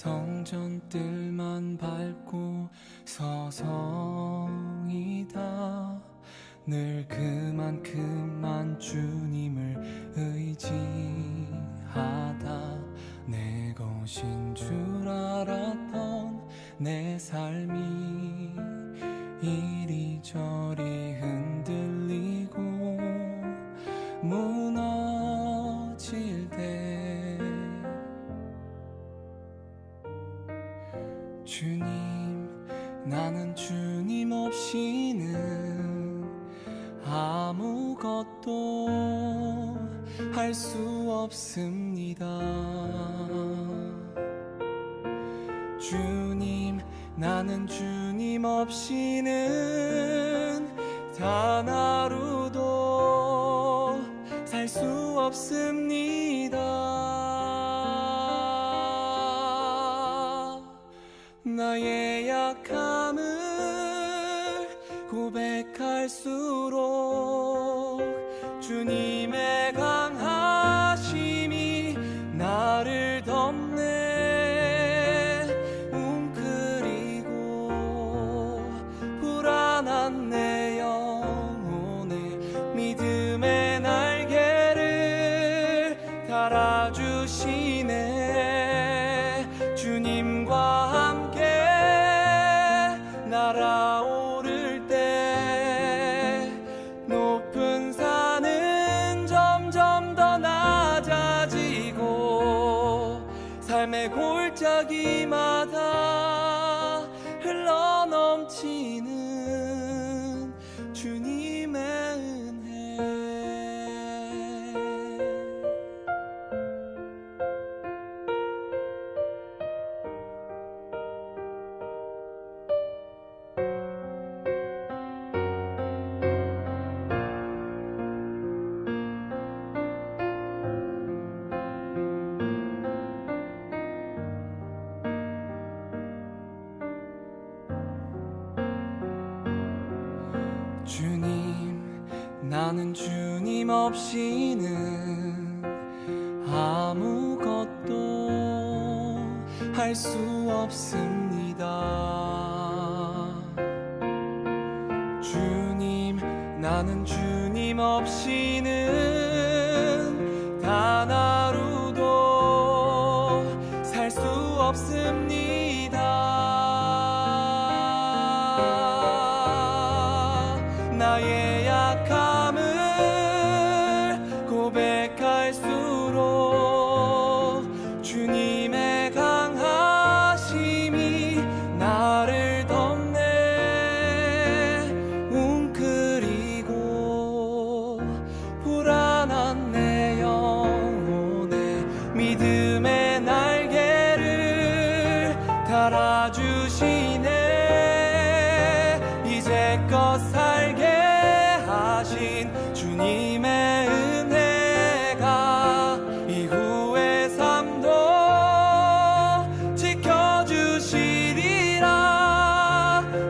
성전뜰만 밟고 서성이다. 늘 그만큼만 주님을 의지하다. 내 것인 줄 알았던 내 삶이 이리저리 흔들리고 무너질 때 주님, 나는 주님 없이는 아무것도 할 수 없습니다. 주님, 나는 주님 없이는 단 하루도 살 수 없습니다. 나의 약함을 고백할수록 주님의 강하심이 나를 덮네. 웅크리고 불안한 내 영혼에 믿음의 날개를 달아주시네. 주님과 함께 날아오를 때 높은 산은 점점 더 낮아지고 삶의 골짜기마다 흘러넘치는 주님의 은혜. 주님, 나는 주님 없이는 아무것도 할 수 없습니다. 주님, 나는 주님 없이는 단 하루도 살 수 없습니다. 나의 약함을 고백할수록 주님의 강하심이 나를 덮네. 웅크리고 불안한 내 영혼에 믿음의 날개를 달아주시네. 이제껏 살게 하신 주님의 은혜가 이후의 삶도 지켜주시리라.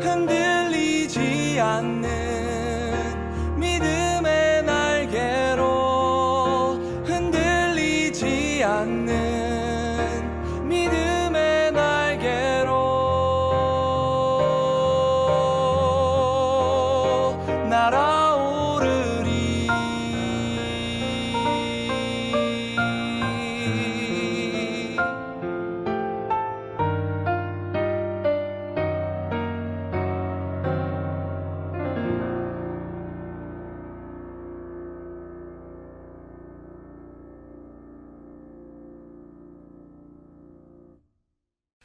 흔들리지 않는 믿음의 날개로, 흔들리지 않는 믿음의 날개로 날아오르리.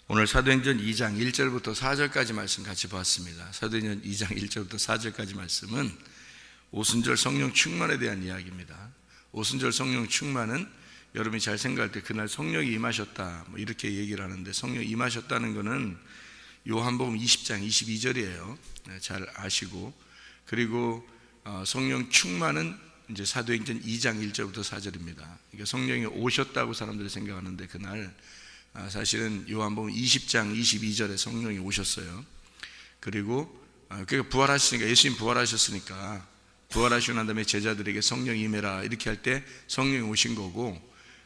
오늘 사도행전 2장 1절부터 4절까지 말씀 같이 보았습니다. 사도행전 2장 1절부터 4절까지 말씀은 오순절 성령 충만에 대한 이야기입니다. 오순절 성령 충만은 여러분이 잘 생각할 때 그날 성령이 임하셨다 이렇게 얘기를 하는데, 성령이 임하셨다는 것은 요한복음 20장 22절이에요. 잘 아시고, 그리고 성령 충만은 이제 사도행전 2장 1절부터 4절입니다. 그러니까 성령이 오셨다고 사람들이 생각하는데 그날 사실은 요한복음 20장 22절에 성령이 오셨어요. 그리고 그러니까 부활하시니까, 예수님 부활하셨으니까 부활하시고 난 다음에 제자들에게 성령 임해라 이렇게 할 때 성령이 오신 거고,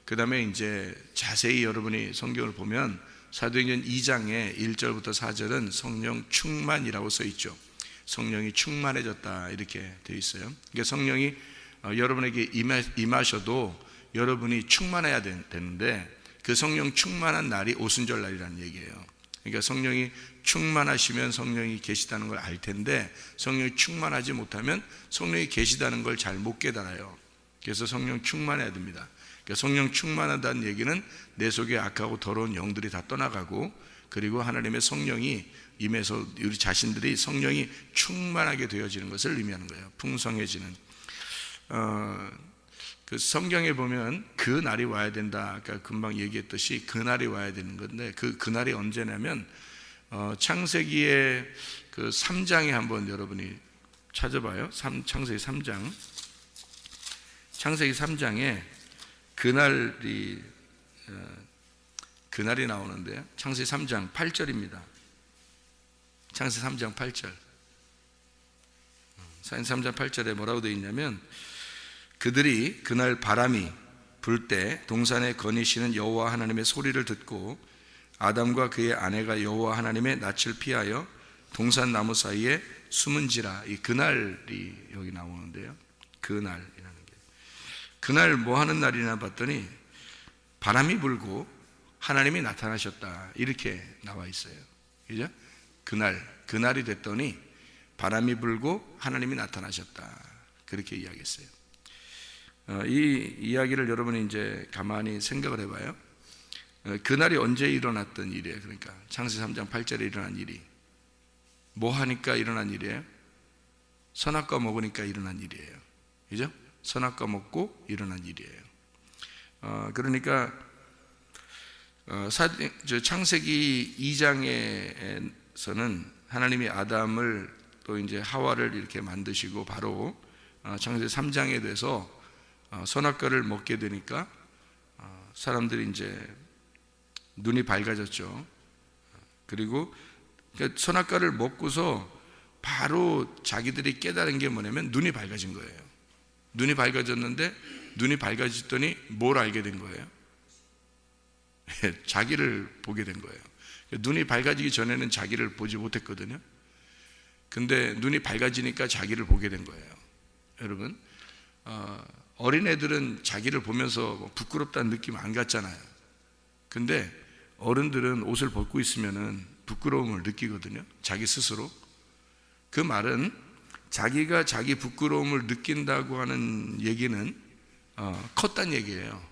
그 다음에 이제 자세히 여러분이 성경을 보면 사도행전 2장의 1절부터 4절은 성령 충만이라고 써 있죠. 성령이 충만해졌다 이렇게 되어 있어요. 그러니까 성령이 여러분에게 임하셔도 여러분이 충만해야 되는데 그 성령 충만한 날이 오순절 날이라는 얘기예요. 그러니까 성령이 충만하시면 성령이 계시다는 걸 알 텐데 성령이 충만하지 못하면 성령이 계시다는 걸 잘 못 깨달아요. 그래서 성령 충만해야 됩니다. 그러니까 성령 충만하다는 얘기는 내 속에 악하고 더러운 영들이 다 떠나가고 그리고 하나님의 성령이 임해서 우리 자신들이 성령이 충만하게 되어지는 것을 의미하는 거예요. 풍성해지는. 그 성경에 보면 그 날이 와야 된다. 아까 금방 얘기했듯이 그 날이 와야 되는 건데 그 날이 언제냐면 창세기의 그 3장에 한번 여러분이 찾아봐요. 창세기 3장. 창세기 3장에 그날이 나오는데요. 창세기 3장 8절입니다. 창세기 3장 8절. 창세기 3장 8절에 뭐라고 되어 있냐면 그들이 그날 바람이 불 때 동산에 거니시는 여호와 하나님의 소리를 듣고 아담과 그의 아내가 여호와 하나님의 낯을 피하여 동산 나무 사이에 숨은지라. 이 그날이 여기 나오는데요. 그날이라는 게 그날 뭐 하는 날이나 봤더니 바람이 불고 하나님이 나타나셨다 이렇게 나와 있어요. 그죠? 그날이 됐더니 바람이 불고 하나님이 나타나셨다 그렇게 이야기했어요. 이 이야기를 여러분이 이제 가만히 생각을 해봐요. 그날이 언제 일어났던 일이에요? 그러니까 창세기 3장 8절에 일어난 일이 뭐 하니까 일어난 일이에요? 선악과 먹으니까 일어난 일이에요. 그죠? 선악과 먹고 일어난 일이에요. 그러니까 창세기 2장에서는 하나님이 아담을 또 이제 하와를 이렇게 만드시고 바로 창세기 3장에 돼서 선악과를 먹게 되니까 사람들이 이제 눈이 밝아졌죠. 그리고 선악과를 먹고서 바로 자기들이 깨달은 게 뭐냐면 눈이 밝아진 거예요. 눈이 밝아졌는데 눈이 밝아졌더니 뭘 알게 된 거예요? 자기를 보게 된 거예요. 눈이 밝아지기 전에는 자기를 보지 못했거든요. 근데 눈이 밝아지니까 자기를 보게 된 거예요. 여러분, 어린애들은 자기를 보면서 부끄럽다는 느낌 안 갖잖아요. 근데 어른들은 옷을 벗고 있으면은 부끄러움을 느끼거든요. 자기 스스로. 그 말은 자기가 자기 부끄러움을 느낀다고 하는 얘기는 컸다는 얘기예요.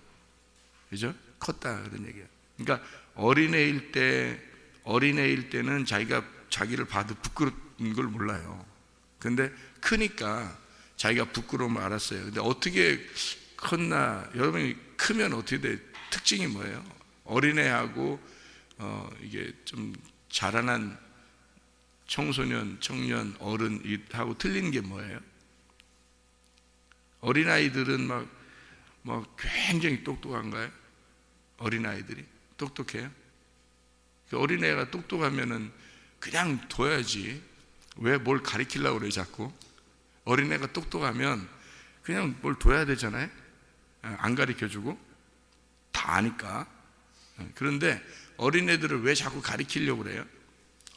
그죠? 컸다 그런 얘기예요. 그러니까 어린애일 때는 자기가 자기를 봐도 부끄러운 걸 몰라요. 근데 크니까 자기가 부끄러움을 알았어요. 근데 어떻게 컸나? 여러분이 크면 어떻게 돼? 특징이 뭐예요? 어린애하고 이게 좀 자라난 청소년, 청년, 어른하고 틀린 게 뭐예요? 어린아이들은 막 굉장히 똑똑한가요? 어린아이들이 똑똑해요? 어린애가 똑똑하면은 그냥 둬야지 왜 뭘 가르치려고 그래 자꾸? 어린애가 똑똑하면 그냥 뭘 둬야 되잖아요. 안 가르쳐주고 다 아니까. 그런데 어린애들을 왜 자꾸 가르치려고 그래요?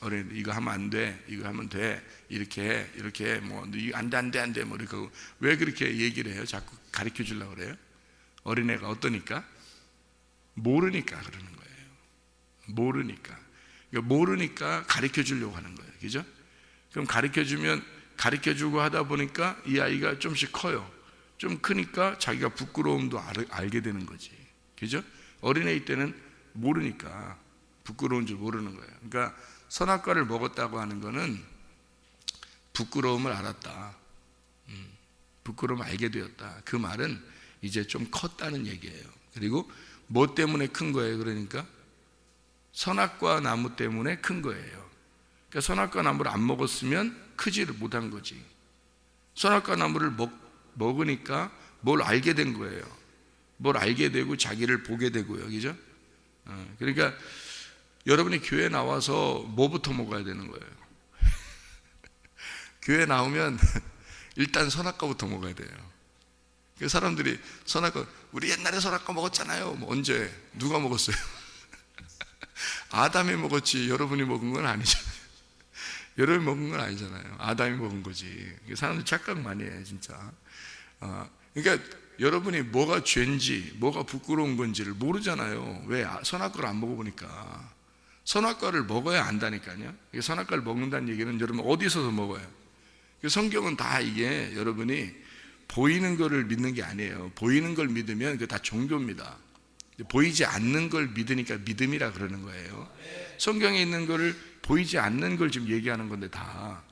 어린애들 이거 하면 안 돼, 이거 하면 돼, 이렇게 뭐 이거 안 돼 뭐 이렇게 왜 그렇게 얘기를 해요? 자꾸 가르쳐 주려고 그래요? 어린애가 어떠니까? 모르니까 그러는 거예요. 모르니까 가르쳐 주려고 하는 거예요. 그죠? 그럼 가르쳐 주고 하다 보니까 이 아이가 좀씩 커요. 좀 크니까 자기가 부끄러움도 알게 되는 거지. 그죠? 어린애일 때는 모르니까 부끄러운 줄 모르는 거예요. 그러니까 선악과를 먹었다고 하는 거는 부끄러움을 알았다. 부끄러움을 알게 되었다. 그 말은 이제 좀 컸다는 얘기예요. 그리고 뭐 때문에 큰 거예요? 그러니까 선악과 나무 때문에 큰 거예요. 그러니까 선악과 나무를 안 먹었으면 크지를 못한 거지. 선악과 나무를 먹으니까 뭘 알게 된 거예요. 뭘 알게 되고 자기를 보게 되고요. 그죠? 그러니까 여러분이 교회 나와서 뭐부터 먹어야 되는 거예요? 교회 나오면 일단 선악과부터 먹어야 돼요. 그 사람들이 선악과, 우리 옛날에 선악과 먹었잖아요. 뭐 언제? 누가 먹었어요? 아담이 먹었지 여러분이 먹은 건 아니잖아요. 여러분이 먹은 건 아니잖아요. 아담이 먹은 거지. 사람들 착각 많이 해 진짜. 그러니까 여러분이 뭐가 죄인지 뭐가 부끄러운 건지를 모르잖아요. 왜? 선악과를 안 먹어보니까. 선악과를 먹어야 안다니까요. 선악과를 먹는다는 얘기는 여러분 어디서도 먹어요. 성경은 다 이게 여러분이 보이는 거를 믿는 게 아니에요. 보이는 걸 믿으면 그게 다 종교입니다. 보이지 않는 걸 믿으니까 믿음이라 그러는 거예요. 성경에 있는 거를 보이지 않는 걸 지금 얘기하는 건데 다.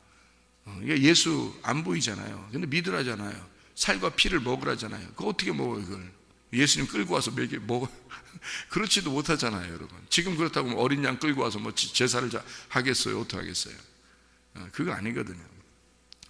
예수 안 보이잖아요. 근데 믿으라잖아요. 살과 피를 먹으라잖아요. 그거 어떻게 먹어요 그걸? 예수님 끌고 와서 먹어. 그렇지도 못하잖아요 여러분. 지금 그렇다고 어린 양 끌고 와서 뭐 제사를 하겠어요? 어떻게 하겠어요? 그거 아니거든요.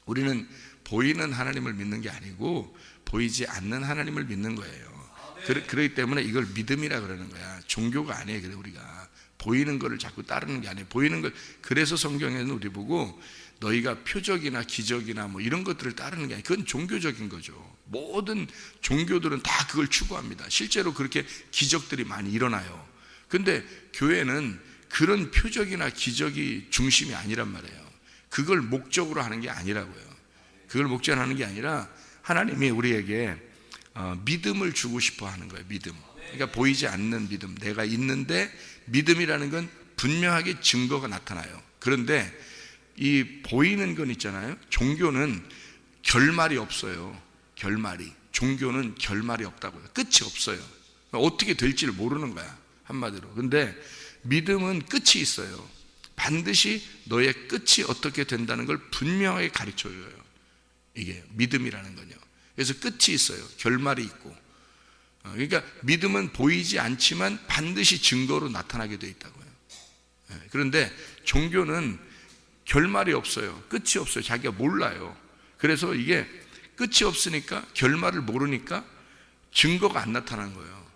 우리는 보이는 하나님을 믿는 게 아니고 보이지 않는 하나님을 믿는 거예요. 그렇기 때문에 이걸 믿음이라 그러는 거야. 종교가 아니에요. 그래 우리가 보이는 거를 자꾸 따르는 게 아니에요. 보이는 걸. 그래서 성경에는 우리 보고 너희가 표적이나 기적이나 뭐 이런 것들을 따르는 게 아니에요. 그건 종교적인 거죠. 모든 종교들은 다 그걸 추구합니다. 실제로 그렇게 기적들이 많이 일어나요. 근데 교회는 그런 표적이나 기적이 중심이 아니란 말이에요. 그걸 목적으로 하는 게 아니라고요. 그걸 목적으로 하는 게 아니라 하나님이 우리에게 믿음을 주고 싶어 하는 거예요. 믿음. 그러니까 보이지 않는 믿음. 내가 있는데 믿음이라는 건 분명하게 증거가 나타나요. 그런데 이 보이는 건 있잖아요. 종교는 결말이 없어요. 결말이. 종교는 결말이 없다고요. 끝이 없어요. 어떻게 될지를 모르는 거야. 한마디로. 근데 믿음은 끝이 있어요. 반드시 너의 끝이 어떻게 된다는 걸 분명하게 가르쳐줘요. 이게 믿음이라는 건요. 그래서 끝이 있어요. 결말이 있고. 그러니까 믿음은 보이지 않지만 반드시 증거로 나타나게 되어 있다고요. 그런데 종교는 결말이 없어요. 끝이 없어요. 자기가 몰라요. 그래서 이게 끝이 없으니까 결말을 모르니까 증거가 안 나타나는 거예요.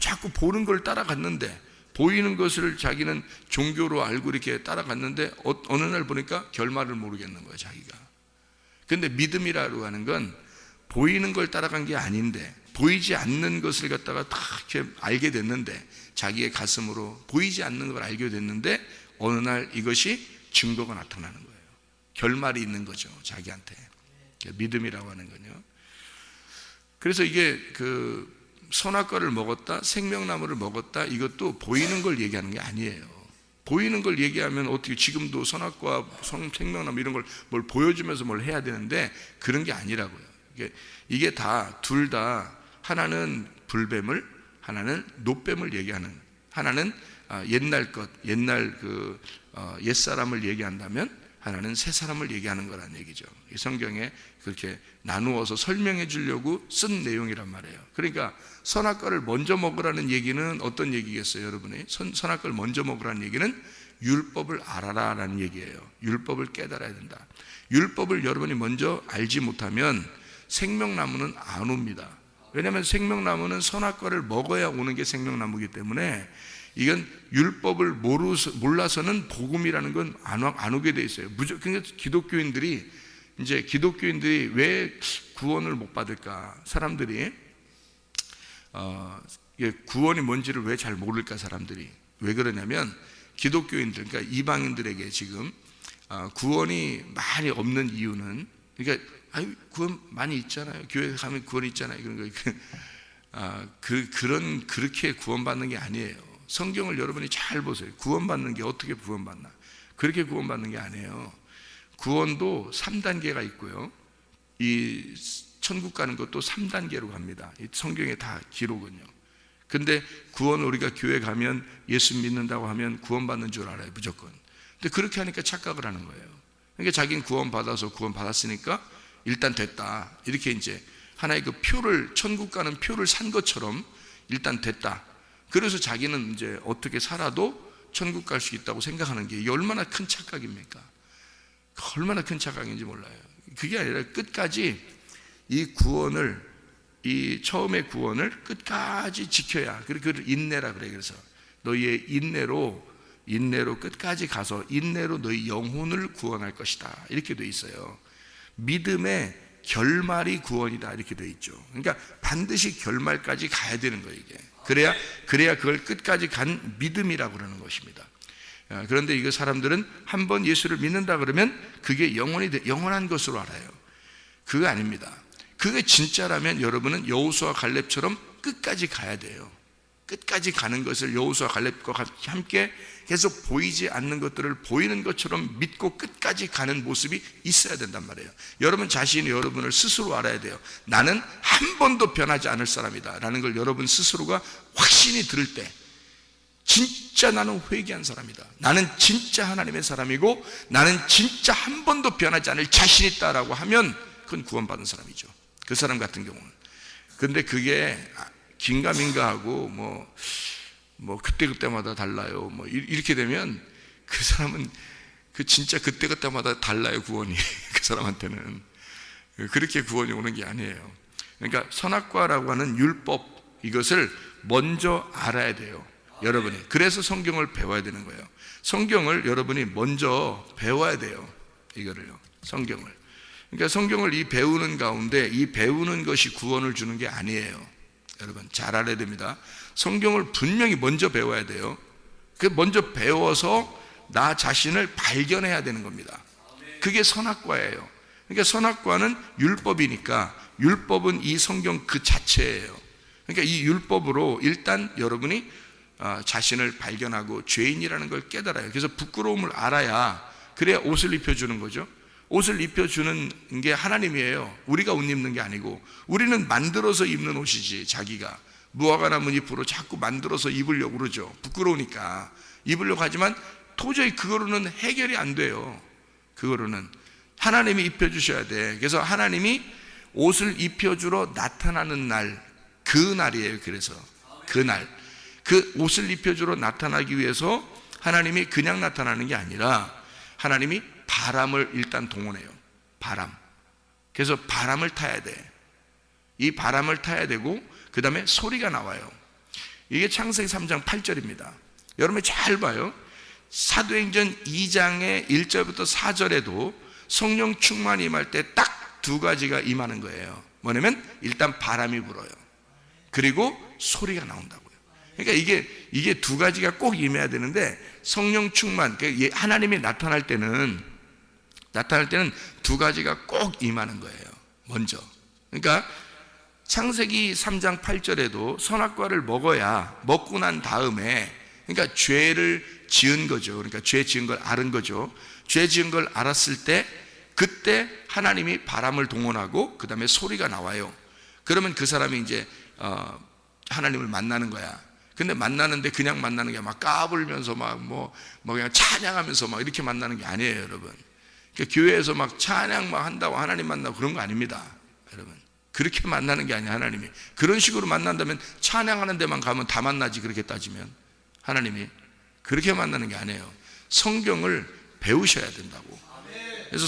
자꾸 보는 걸 따라갔는데 보이는 것을 자기는 종교로 알고 이렇게 따라갔는데 어느 날 보니까 결말을 모르겠는 거예요. 자기가. 근데 믿음이라고 하는 건 보이는 걸 따라간 게 아닌데 보이지 않는 것을 갖다가 다 이렇게 알게 됐는데 자기의 가슴으로 보이지 않는 걸 알게 됐는데 어느 날 이것이 증거가 나타나는 거예요. 결말이 있는 거죠. 자기한테. 믿음이라고 하는 건요. 그래서 이게 선악과를 먹었다, 생명나무를 먹었다, 이것도 보이는 걸 얘기하는 게 아니에요. 보이는 걸 얘기하면 어떻게 지금도 선악과, 생명나무 이런 걸 뭘 보여주면서 뭘 해야 되는데 그런 게 아니라고요. 이게 다 둘 다 하나는 불뱀을, 하나는 노뱀을 얘기하는, 하나는 옛날 것, 옛날 옛사람을 얘기한다면 하나는 새 사람을 얘기하는 거란 얘기죠. 이 성경에 그렇게 나누어서 설명해 주려고 쓴 내용이란 말이에요. 그러니까 선악과를 먼저 먹으라는 얘기는 어떤 얘기겠어요, 여러분이? 선악과를 먼저 먹으라는 얘기는 율법을 알아라라는 얘기예요. 율법을 깨달아야 된다. 율법을 여러분이 먼저 알지 못하면 생명나무는 안 옵니다. 왜냐하면 생명나무는 선악과를 먹어야 오는 게 생명나무이기 때문에 이건 율법을 몰라서는 복음이라는 건 안 오게 돼 있어요. 그러니까 기독교인들이 왜 구원을 못 받을까? 사람들이 구원이 뭔지를 왜 잘 모를까? 사람들이 왜 그러냐면 기독교인들, 그러니까 이방인들에게 지금 구원이 많이 없는 이유는, 그러니까 구원 많이 있잖아요. 교회 가면 구원 있잖아요. 그런 거 그렇게 구원받는 게 아니에요. 성경을 여러분이 잘 보세요. 구원받는 게 어떻게 구원받나? 그렇게 구원받는 게 아니에요. 구원도 3단계가 있고요. 이 천국 가는 것도 3단계로 갑니다. 이 성경에 다 기록은요. 근데 구원, 우리가 교회 가면 예수 믿는다고 하면 구원받는 줄 알아요, 무조건. 근데 그렇게 하니까 착각을 하는 거예요. 그러니까 자기는 구원받았으니까 일단 됐다. 이렇게 이제 하나의 천국 가는 표를 산 것처럼 일단 됐다. 그래서 자기는 이제 어떻게 살아도 천국 갈 수 있다고 생각하는 게 이게 얼마나 큰 착각입니까? 얼마나 큰 착각인지 몰라요. 그게 아니라 끝까지 이 구원을, 이 처음의 구원을 끝까지 지켜야, 그걸 인내라 그래. 그래서 너희의 인내로 끝까지 가서 인내로 너희 영혼을 구원할 것이다. 이렇게 돼 있어요. 믿음의 결말이 구원이다 이렇게 되어 있죠. 그러니까 반드시 결말까지 가야 되는 거예요. 이게 그래야 그걸 끝까지 간 믿음이라고 그러는 것입니다. 그런데 이거 사람들은 한번 예수를 믿는다 그러면 그게 영원한 것으로 알아요. 그거 아닙니다. 그게 진짜라면 여러분은 여호수아 갈렙처럼 끝까지 가야 돼요. 끝까지 가는 것을 여호수아 갈렙과 함께 계속 보이지 않는 것들을 보이는 것처럼 믿고 끝까지 가는 모습이 있어야 된단 말이에요. 여러분 자신이 여러분을 스스로 알아야 돼요. 나는 한 번도 변하지 않을 사람이다 라는 걸 여러분 스스로가 확신이 들을 때 진짜 나는 회개한 사람이다, 나는 진짜 하나님의 사람이고 나는 진짜 한 번도 변하지 않을 자신 있다라고 하면 그건 구원받은 사람이죠. 그 사람 같은 경우는. 근데 그게 긴가민가하고 뭐 그때마다 달라요 뭐 이렇게 되면 그 사람은 그 진짜 그때마다 달라요 구원이. 그 사람한테는 그렇게 구원이 오는 게 아니에요. 그러니까 선악과라고 하는 율법, 이것을 먼저 알아야 돼요 여러분이. 그래서 성경을 배워야 되는 거예요. 성경을 여러분이 먼저 배워야 돼요. 이거를요, 성경을. 그러니까 성경을 이 배우는 가운데 이 배우는 것이 구원을 주는 게 아니에요. 여러분 잘 알아야 됩니다. 성경을 분명히 먼저 배워야 돼요. 그 먼저 배워서 나 자신을 발견해야 되는 겁니다. 그게 선악과예요. 그러니까 선악과는 율법이니까 율법은 이 성경 그 자체예요. 그러니까 이 율법으로 일단 여러분이 자신을 발견하고 죄인이라는 걸 깨달아요. 그래서 부끄러움을 알아야, 그래야 옷을 입혀주는 거죠. 옷을 입혀주는 게 하나님이에요. 우리가 옷 입는 게 아니고. 우리는 만들어서 입는 옷이지. 자기가 무화과 나뭇잎으로 자꾸 만들어서 입으려고 그러죠. 부끄러우니까 입으려고 하지만 도저히 그거로는 해결이 안 돼요. 그거로는 하나님이 입혀주셔야 돼. 그래서 하나님이 옷을 입혀주러 나타나는 날, 그 날이에요. 그래서 그날, 그 옷을 입혀주러 나타나기 위해서 하나님이 그냥 나타나는 게 아니라 하나님이 바람을 일단 동원해요. 바람. 그래서 바람을 타야 돼. 이 바람을 타야 되고 그 다음에 소리가 나와요. 이게 창세기 3장 8절입니다 여러분이 잘 봐요. 사도행전 2장의 1절부터 4절에도 성령 충만이 임할 때 딱 두 가지가 임하는 거예요. 뭐냐면 일단 바람이 불어요. 그리고 소리가 나온다고요. 그러니까 이게 두 가지가 꼭 임해야 되는데, 성령 충만, 하나님이 나타날 때는 두 가지가 꼭 임하는 거예요. 먼저. 그러니까 창세기 3장 8절에도 선악과를 먹고 난 다음에, 그러니까 죄를 지은 거죠. 그러니까 죄 지은 걸 알은 거죠. 죄 지은 걸 알았을 때 그때 하나님이 바람을 동원하고 그 다음에 소리가 나와요. 그러면 그 사람이 이제 하나님을 만나는 거야. 근데 만나는데 그냥 만나는 게 막 까불면서 뭐 그냥 찬양하면서 막 이렇게 만나는 게 아니에요, 여러분. 그러니까 교회에서 막 찬양 막 한다고 하나님 만나고 그런 거 아닙니다, 여러분. 그렇게 만나는 게 아니야. 하나님이 그런 식으로 만난다면 찬양하는 데만 가면 다 만나지. 그렇게 따지면 하나님이 그렇게 만나는 게 아니에요. 성경을 배우셔야 된다고. 그래서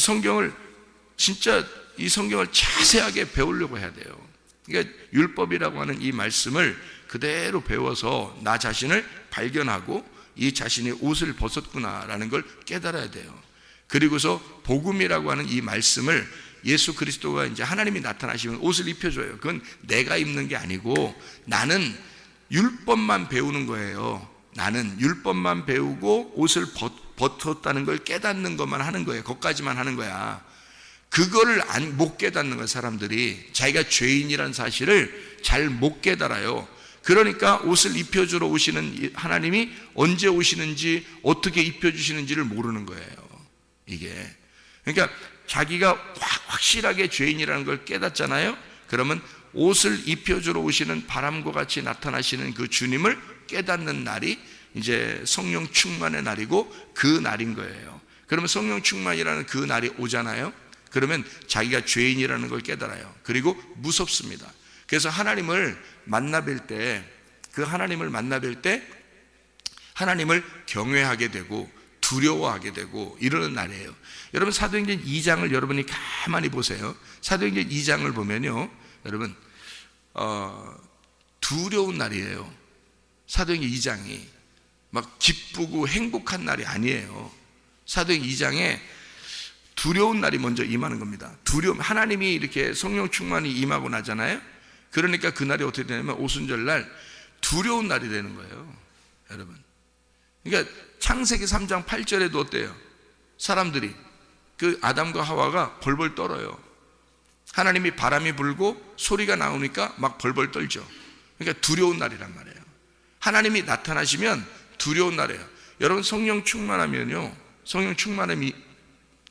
진짜 이 성경을 자세하게 배우려고 해야 돼요. 그러니까 율법이라고 하는 이 말씀을 그대로 배워서 나 자신을 발견하고 이 자신이 옷을 벗었구나라는 걸 깨달아야 돼요. 그리고서 복음이라고 하는 이 말씀을, 예수 그리스도가 이제 하나님이 나타나시면 옷을 입혀줘요. 그건 내가 입는 게 아니고 나는 율법만 배우는 거예요. 나는 율법만 배우고 옷을 벗었다는 걸 깨닫는 것만 하는 거예요. 그것까지만 하는 거야. 그거를 못 깨닫는 거예요. 사람들이 자기가 죄인이라는 사실을 잘 못 깨달아요. 그러니까 옷을 입혀주러 오시는 하나님이 언제 오시는지 어떻게 입혀주시는지를 모르는 거예요. 이게 그러니까 자기가 확실하게 죄인이라는 걸 깨닫잖아요. 그러면 옷을 입혀주러 오시는 바람과 같이 나타나시는 그 주님을 깨닫는 날이 이제 성령 충만의 날이고 그 날인 거예요. 그러면 성령 충만이라는 그 날이 오잖아요. 그러면 자기가 죄인이라는 걸 깨달아요. 그리고 무섭습니다. 그래서 하나님을 만나뵐 때, 하나님을 경외하게 되고 두려워하게 되고 이러는 날이에요. 여러분 사도행전 2장을 여러분이 가만히 보세요. 사도행전 2장을 보면요, 여러분 두려운 날이에요. 사도행전 2장이 막 기쁘고 행복한 날이 아니에요. 사도행전 2장에 두려운 날이 먼저 임하는 겁니다. 두려움, 하나님이 이렇게 성령 충만이 임하고 나잖아요. 그러니까 그날이 어떻게 되냐면 오순절 날 두려운 날이 되는 거예요, 여러분. 그러니까 창세기 3장 8절에도 어때요? 사람들이, 그 아담과 하와가 벌벌 떨어요. 하나님이 바람이 불고 소리가 나오니까 막 벌벌 떨죠. 그러니까 두려운 날이란 말이에요. 하나님이 나타나시면 두려운 날이에요. 여러분, 성령 충만하면요, 성령 충만함이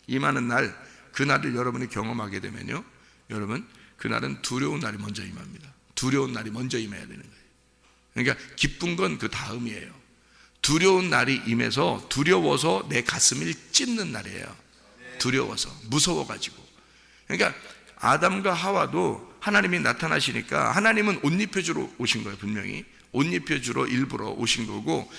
임하는 날, 그날을 여러분이 경험하게 되면요, 여러분, 그날은 두려운 날이 먼저 임합니다. 두려운 날이 먼저 임해야 되는 거예요. 그러니까 기쁜 건 그 다음이에요. 두려운 날이 임해서 두려워서 내 가슴을 찢는 날이에요. 두려워서, 무서워가지고. 그러니까 아담과 하와도 하나님이 나타나시니까 하나님은 옷 입혀주러 오신 거예요. 분명히 옷 입혀주러 일부러 오신 거고,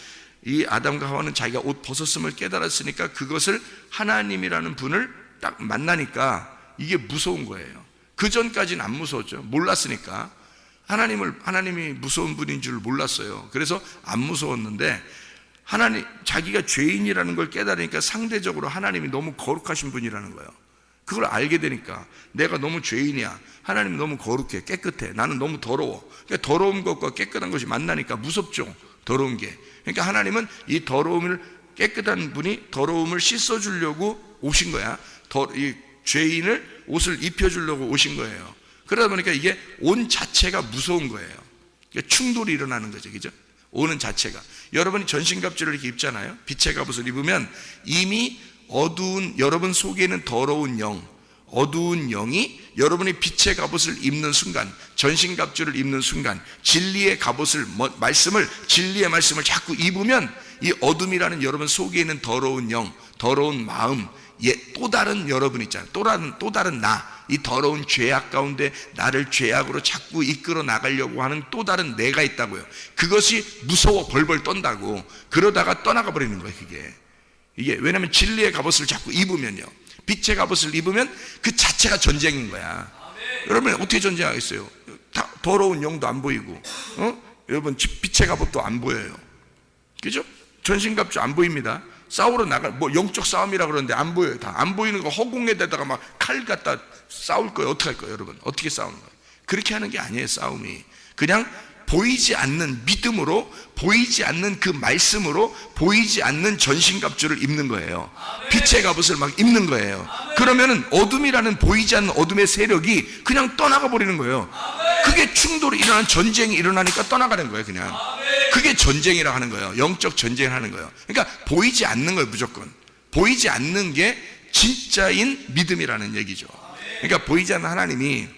이 아담과 하와는 자기가 옷 벗었음을 깨달았으니까 그것을 하나님이라는 분을 딱 만나니까 이게 무서운 거예요. 그 전까지는 안 무서웠죠. 몰랐으니까. 하나님이 무서운 분인 줄 몰랐어요. 그래서 안 무서웠는데, 자기가 죄인이라는 걸 깨달으니까 상대적으로 하나님이 너무 거룩하신 분이라는 거예요. 그걸 알게 되니까 내가 너무 죄인이야, 하나님 너무 거룩해, 깨끗해, 나는 너무 더러워. 그러니까 더러운 것과 깨끗한 것이 만나니까 무섭죠, 더러운 게. 그러니까 하나님은 이 더러움을, 깨끗한 분이 더러움을 씻어주려고 오신 거야. 이 죄인을 옷을 입혀주려고 오신 거예요. 그러다 보니까 이게 옷 자체가 무서운 거예요. 그러니까 충돌이 일어나는 거죠, 그죠? 옷은 자체가. 여러분이 전신갑주를 이렇게 입잖아요. 빛의 갑옷을 입으면 이미 어두운, 여러분 속에는 더러운 영, 어두운 영이 여러분이 빛의 갑옷을 입는 순간, 전신갑주를 입는 순간, 진리의 갑옷을, 진리의 말씀을 자꾸 입으면 이 어둠이라는 여러분 속에 있는 더러운 영, 더러운 마음, 또 다른 여러분 있잖아요. 또 다른 나, 이 더러운 죄악 가운데 나를 죄악으로 자꾸 이끌어 나가려고 하는 또 다른 내가 있다고요. 그것이 무서워 벌벌 떤다고. 그러다가 떠나가 버리는 거예요, 이게. 왜냐하면 진리의 갑옷을 자꾸 입으면요, 빛의 갑옷을 입으면 그 자체가 전쟁인 거야. 여러분 어떻게 전쟁하겠어요? 더러운 영도 안 보이고, 여러분 빛의 갑옷도 안 보여요, 그죠? 전신갑주 안 보입니다. 싸우러 나갈, 영적 싸움이라 그러는데 안 보여요. 다 안 보이는 거 허공에다가 막 칼 갖다 싸울 거예요. 어떻게 할 거예요, 여러분? 어떻게 싸우는 거예요? 그렇게 하는 게 아니에요, 싸움이. 그냥 보이지 않는 믿음으로, 보이지 않는 그 말씀으로, 보이지 않는 전신갑주를 입는 거예요. 빛의 갑옷을 막 입는 거예요. 그러면은 어둠이라는, 보이지 않는 어둠의 세력이 그냥 떠나가 버리는 거예요. 그게 충돌이 일어나는, 전쟁이 일어나니까 떠나가는 거예요, 그냥. 그게 전쟁이라 하는 거예요. 영적 전쟁을 하는 거예요. 그러니까 보이지 않는 거예요, 무조건. 보이지 않는 게 진짜인 믿음이라는 얘기죠. 그러니까 보이지 않는 하나님이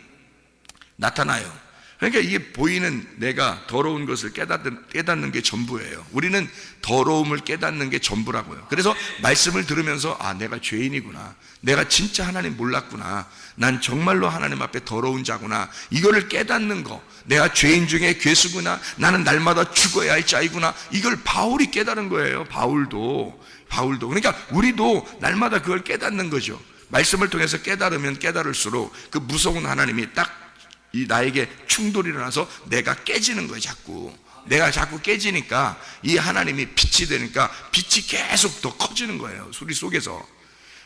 나타나요. 그러니까 이게 보이는 내가 더러운 것을 깨닫는 게 전부예요. 우리는 더러움을 깨닫는 게 전부라고요. 그래서 말씀을 들으면서, 아, 내가 죄인이구나, 내가 진짜 하나님 몰랐구나, 난 정말로 하나님 앞에 더러운 자구나, 이거를 깨닫는 거, 내가 죄인 중에 괴수구나, 나는 날마다 죽어야 할 자이구나, 이걸 바울이 깨달은 거예요. 바울도. 그러니까 우리도 날마다 그걸 깨닫는 거죠. 말씀을 통해서 깨달으면 깨달을수록 그 무서운 하나님이 딱 나에게 충돌이 일어나서 내가 깨지는 거예요. 내가 자꾸 깨지니까 이 하나님이 빛이 되니까 빛이 계속 더 커지는 거예요, 우리 속에서.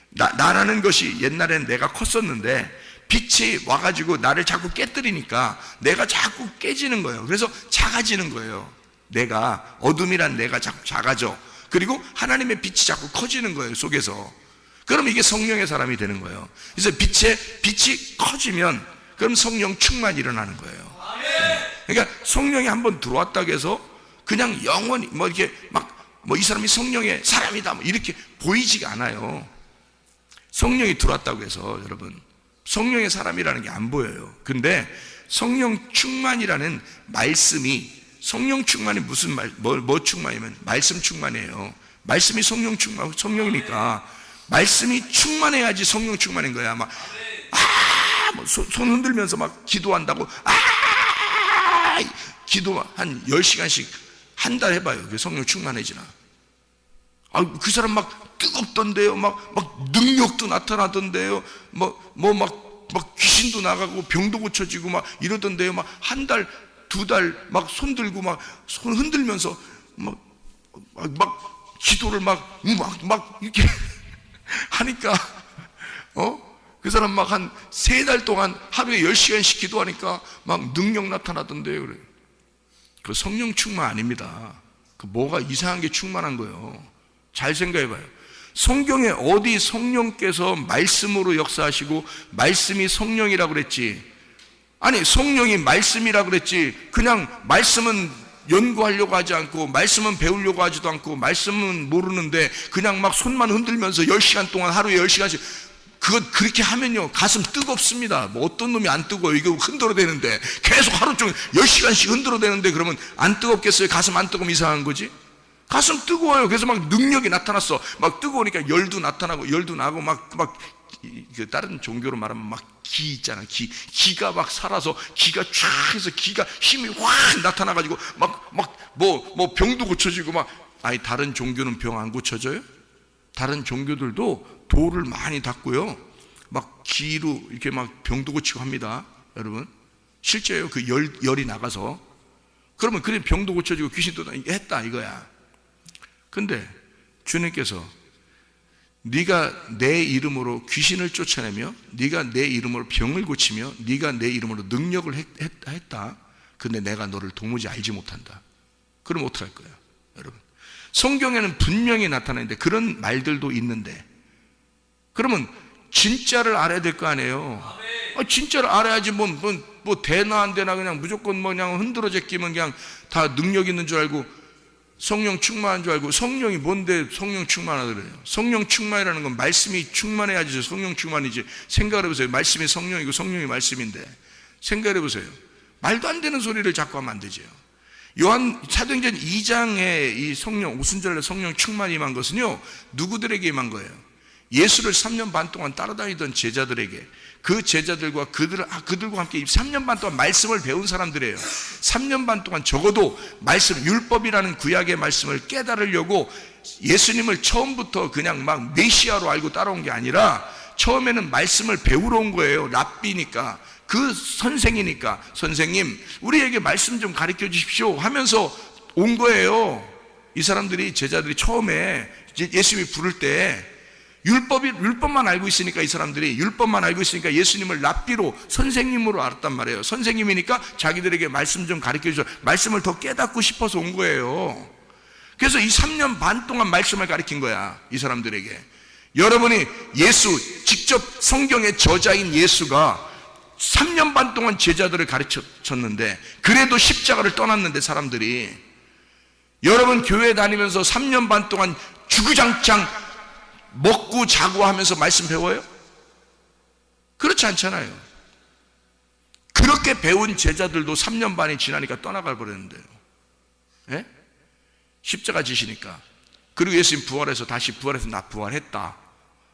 나라는 것이 옛날엔 내가 컸었는데 빛이 와가지고 나를 자꾸 깨뜨리니까 내가 자꾸 깨지는 거예요. 그래서 작아지는 거예요. 내가, 어둠이란 내가 자꾸 작아져. 그리고 하나님의 빛이 자꾸 커지는 거예요, 속에서. 그럼 이게 성령의 사람이 되는 거예요. 그래서 빛이 커지면 그럼 성령 충만이 일어나는 거예요. 그러니까 성령이 한번 들어왔다고 해서 그냥 영원히 이렇게 이 사람이 성령의 사람이다 이렇게 보이지가 않아요. 성령이 들어왔다고 해서 여러분, 성령의 사람이라는 게 안 보여요. 근데 성령 충만이라는 말씀이, 성령 충만이 무슨 뭐 충만이면 말씀 충만이에요. 말씀이 성령이니까 말씀이 충만해야지 성령 충만인 거야. 손 흔들면서 막 기도한다고, 기도 한 10시간씩 한 달 해봐요. 그게 성령 충만해지나? 그 사람 막 뜨겁던데요. 막 능력도 나타나던데요. 막 귀신도 나가고 병도 고쳐지고 막 이러던데요. 막 한 달, 두 달 막 손 들고 막 손 흔들면서 막 기도를 막 이렇게 하니까 그 사람 막 한 3달 동안 하루에 10시간씩 기도하니까 막 능력 나타나던데요. 그래. 그 성령 충만 아닙니다. 그 뭐가 이상한 게 충만한 거예요. 잘 생각해 봐요. 성경에 어디 성령께서 말씀으로 역사하시고 말씀이 성령이라고 그랬지? 아니, 성령이 말씀이라고 그랬지. 그냥 말씀은 연구하려고 하지 않고, 말씀은 배우려고 하지도 않고, 말씀은 모르는데 그냥 막 손만 흔들면서 10시간 동안 하루에 10시간씩, 그렇게 하면요 가슴 뜨겁습니다. 뭐 어떤 놈이 안 뜨거워요? 이거 흔들어대는데, 계속 하루 종일 10시간씩 흔들어대는데 그러면 안 뜨겁겠어요? 가슴 안 뜨거우면 이상한 거지? 가슴 뜨거워요. 그래서 막 능력이 나타났어. 막 뜨거우니까 열도 나타나고, 열도 나고, 다른 종교로 말하면 막 기 있잖아. 기가 막 살아서, 기가 쫙 해서 기가 힘이 확 나타나가지고 뭐 병도 고쳐지고 아니, 다른 종교는 병 안 고쳐져요? 다른 종교들도 돌을 많이 닦고요, 막 기로 이렇게 막 병도 고치고 합니다. 여러분, 실제요. 그 열이 나가서, 그러면 그래 병도 고쳐지고 귀신도 했다 이거야. 근데 주님께서 네가 내 이름으로 귀신을 쫓아내며, 네가 내 이름으로 병을 고치며, 네가 내 이름으로 능력을 했다. 근데 내가 너를 도무지 알지 못한다. 그럼 어떡할 거예요? 여러분, 성경에는 분명히 나타나는데 그런 말들도 있는데, 그러면 진짜를 알아야 될 거 아니에요. 진짜를 알아야지. 뭐 되나 안 되나 그냥 무조건 그냥 흔들어 제끼면 그냥 다 능력 있는 줄 알고, 성령 충만한 줄 알고. 성령이 뭔데 성령 충만하다 그래요? 성령 충만이라는 건 말씀이 충만해야지 성령 충만이지. 생각을 해보세요. 말씀이 성령이고 성령이 말씀인데, 생각을 해보세요. 말도 안 되는 소리를 자꾸 하면 안 되죠. 요한 사도행전 2장에 이 성령, 오순절날 성령 충만이 임한 것은요, 누구들에게 임한 거예요? 예수를 3년 반 동안 따라다니던 제자들에게, 그 제자들과 그들과 함께 3년 반 동안 말씀을 배운 사람들이에요. 3년 반 동안 적어도 말씀, 율법이라는 구약의 말씀을 깨달으려고 예수님을 처음부터 그냥 막 메시아로 알고 따라온 게 아니라, 처음에는 말씀을 배우러 온 거예요. 랍비니까, 그 선생이니까, 선생님 우리에게 말씀 좀 가르쳐 주십시오 하면서 온 거예요. 이 사람들이, 제자들이 처음에 예수님이 부를 때 율법만 알고 있으니까, 이 사람들이 율법만 알고 있으니까 예수님을 랍비로, 선생님으로 알았단 말이에요. 선생님이니까 자기들에게 말씀 좀 가르쳐 주셔, 말씀을 더 깨닫고 싶어서 온 거예요. 그래서 이 3년 반 동안 말씀을 가르친 거야, 이 사람들에게. 여러분이 예수, 직접 성경의 저자인 예수가 3년 반 동안 제자들을 가르쳤는데, 그래도 십자가를 떠났는데 사람들이, 여러분 교회 다니면서 3년 반 동안 주구장창 먹고 자고 하면서 말씀 배워요? 그렇지 않잖아요. 그렇게 배운 제자들도 3년 반이 지나니까 떠나가 버렸는데요. 예? 십자가 지시니까. 그리고 예수님 부활해서, 다시 부활해서 나 부활했다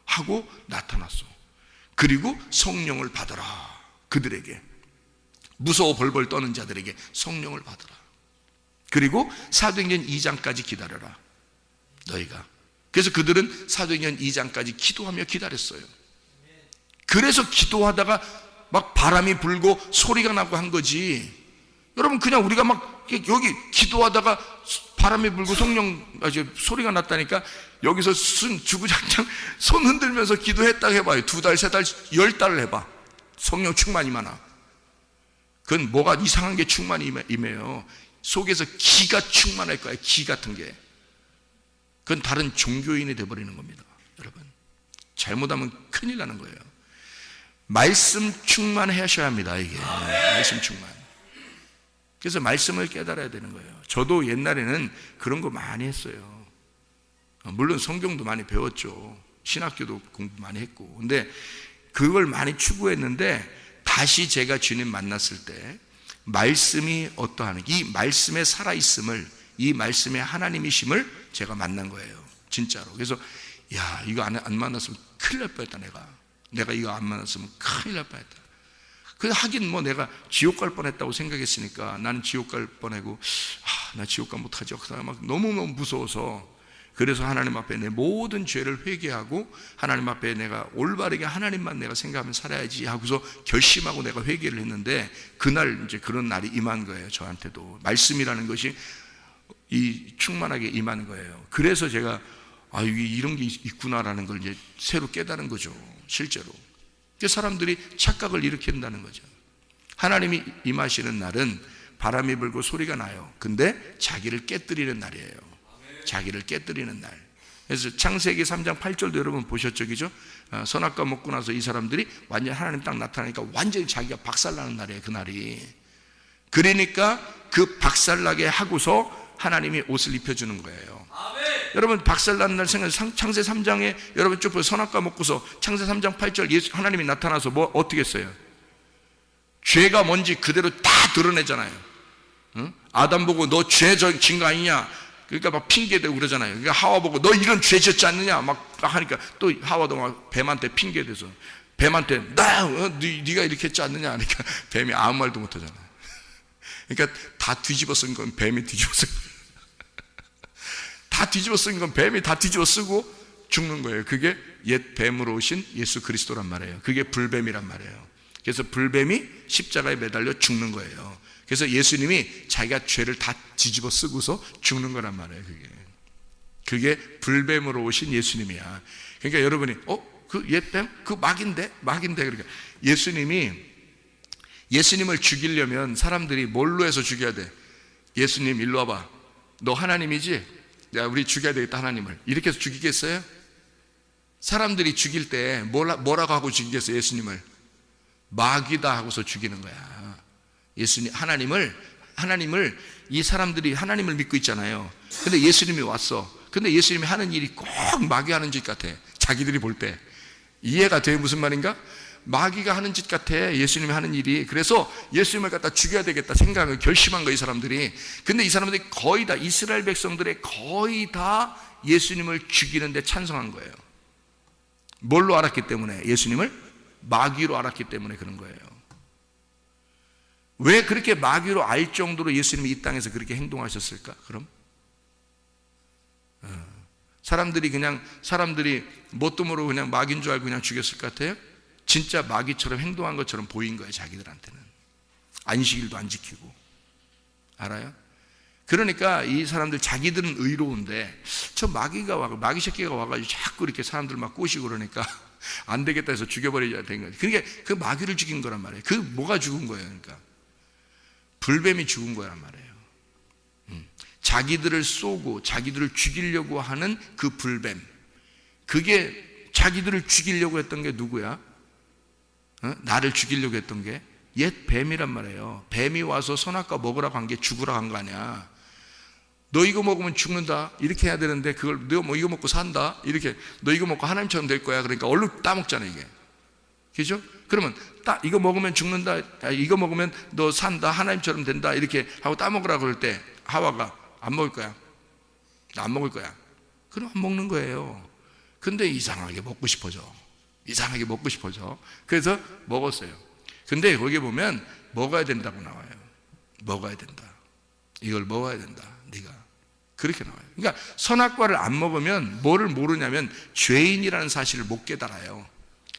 하고 나타났어. 그리고 성령을 받아라. 그들에게, 무서워 벌벌 떠는 자들에게 성령을 받아라. 그리고 사도행전 2장까지 기다려라, 너희가. 그래서 그들은 사도행전 2장까지 기도하며 기다렸어요. 그래서 기도하다가 막 바람이 불고 소리가 나고 한 거지. 여러분, 그냥 우리가 막 여기 기도하다가 바람이 불고 소리가 났다니까, 여기서 주구장창 손 흔들면서 기도했다고 해봐요. 2달, 3달, 10달을 해봐. 성령 충만이 많아. 그건 뭐가 이상한 게 충만이 임해요. 속에서 기가 충만할 거야. 기 같은 게. 그건 다른 종교인이 되어버리는 겁니다. 여러분, 잘못하면 큰일 나는 거예요. 말씀 충만하셔야 합니다. 이게 말씀 충만. 그래서 말씀을 깨달아야 되는 거예요. 저도 옛날에는 그런 거 많이 했어요. 물론 성경도 많이 배웠죠. 신학교도 공부 많이 했고. 근데 그걸 많이 추구했는데, 다시 제가 주님 만났을 때 말씀이 어떠한, 이 말씀의 살아있음을, 이 말씀의 하나님이심을 제가 만난 거예요. 진짜로. 그래서 야, 이거 안 만났으면 큰일 날 뻔했다. 내가 이거 안 만났으면 큰일 날 뻔했다. 그 하긴 뭐 내가 지옥 갈 뻔했다고 생각했으니까, 나는 지옥 갈 뻔하고, 나 지옥 가 못하지. 막 너무너무 무서워서, 그래서 하나님 앞에 내 모든 죄를 회개하고, 하나님 앞에 내가 올바르게 하나님만 내가 생각하면 살아야지 하고서 결심하고 내가 회개를 했는데, 그날 이제 그런 날이 임한 거예요. 저한테도 말씀이라는 것이 이 충만하게 임하는 거예요. 그래서 제가 아, 이런 게 있구나라는 걸 이제 새로 깨달은 거죠, 실제로. 사람들이 착각을 일으킨다는 거죠. 하나님이 임하시는 날은 바람이 불고 소리가 나요. 근데 자기를 깨뜨리는 날이에요. 자기를 깨뜨리는 날. 그래서 창세기 3장 8절도 여러분 보셨죠, 그죠? 선악과 먹고 나서 이 사람들이 완전 하나님 딱 나타나니까 완전히 자기가 박살나는 날이에요, 그날이. 그러니까 그 박살나게 하고서 하나님이 옷을 입혀주는 거예요. 여러분, 박살나는 날 생각, 창세 3장에 여러분 쭉 보세요. 선악과 먹고서 창세 3장 8절 하나님이 나타나서 어떻게 했어요? 죄가 뭔지 그대로 다 드러내잖아요. 응? 아담 보고 너 죄 진 거 아니냐? 그러니까 막 핑계대고 그러잖아요. 그러니까 하와 보고 너 이런 죄 졌지 않느냐? 막 하니까 또 하와도 막 뱀한테 핑계대서 뱀한테 네가 이렇게 했지 않느냐? 하니까 뱀이 아무 말도 못 하잖아요. 그러니까 다 뒤집어 쓴 건 뱀이 뒤집어 쓴 거예요. 다 뒤집어 쓴 건 뱀이 다 뒤집어 쓰고 죽는 거예요. 그게 옛 뱀으로 오신 예수 그리스도란 말이에요. 그게 불뱀이란 말이에요. 그래서 불뱀이 십자가에 매달려 죽는 거예요. 그래서 예수님이 자기가 죄를 다 뒤집어 쓰고서 죽는 거란 말이에요. 그게 불뱀으로 오신 예수님이야. 그러니까 여러분이 그 옛뱀? 그 막인데? 그러니까 예수님을 죽이려면 사람들이 뭘로 해서 죽여야 돼? 예수님 일로 와봐. 너 하나님이지? 야, 우리 죽여야 되겠다, 하나님을. 이렇게 해서 죽이겠어요? 사람들이 죽일 때 뭐라고 하고 죽이겠어요, 예수님을? 마귀다 하고서 죽이는 거야. 예수님, 하나님을 이 사람들이 하나님을 믿고 있잖아요. 근데 예수님이 왔어. 근데 예수님이 하는 일이 꼭 마귀 하는 짓 같아. 자기들이 볼 때. 이해가 돼? 무슨 말인가? 마귀가 하는 짓 같아, 예수님이 하는 일이. 그래서 예수님을 갖다 죽여야 되겠다 생각을 결심한 거예요, 이 사람들이. 근데 이 사람들이 거의 다, 이스라엘 백성들의 거의 다 예수님을 죽이는데 찬성한 거예요. 뭘로 알았기 때문에? 예수님을 마귀로 알았기 때문에 그런 거예요. 왜 그렇게 마귀로 알 정도로 예수님이 이 땅에서 그렇게 행동하셨을까? 그럼 사람들이 뭣도 모르고 그냥 마귀인 줄 알고 그냥 죽였을 것 같아요? 진짜 마귀처럼 행동한 것처럼 보인 거예요, 자기들한테는. 안식일도 안 지키고. 알아요? 그러니까 이 사람들, 자기들은 의로운데 저 마귀 새끼가 와가지고 자꾸 이렇게 사람들 막 꼬시고 그러니까 안 되겠다 해서 죽여버려야 되는 거예요. 그러니까 그 마귀를 죽인 거란 말이에요. 그 뭐가 죽은 거예요? 그러니까 불뱀이 죽은 거란 말이에요. 자기들을 쏘고 자기들을 죽이려고 하는 그 불뱀, 그게 자기들을 죽이려고 했던 게 누구야? 나를 죽이려고 했던 게 옛 뱀이란 말이에요. 뱀이 와서 선악과 먹으라고 한 게 죽으라고 한 거 아니야. 너 이거 먹으면 죽는다 이렇게 해야 되는데, 그걸 너 뭐 이거 먹고 산다 이렇게, 너 이거 먹고 하나님처럼 될 거야 그러니까 얼른 따먹잖아, 이게. 그죠? 그러면 이거 먹으면 죽는다, 이거 먹으면 너 산다, 하나님처럼 된다 이렇게 하고 따먹으라고 그럴 때 하와가 안 먹을 거야? 나 안 먹을 거야. 그럼 안 먹는 거예요. 근데 이상하게 먹고 싶어져. 그래서 먹었어요. 근데 거기 보면 먹어야 된다고 나와요. 먹어야 된다. 이걸 먹어야 된다, 네가. 그렇게 나와요. 그러니까 선악과를 안 먹으면 뭐를 모르냐면 죄인이라는 사실을 못 깨달아요.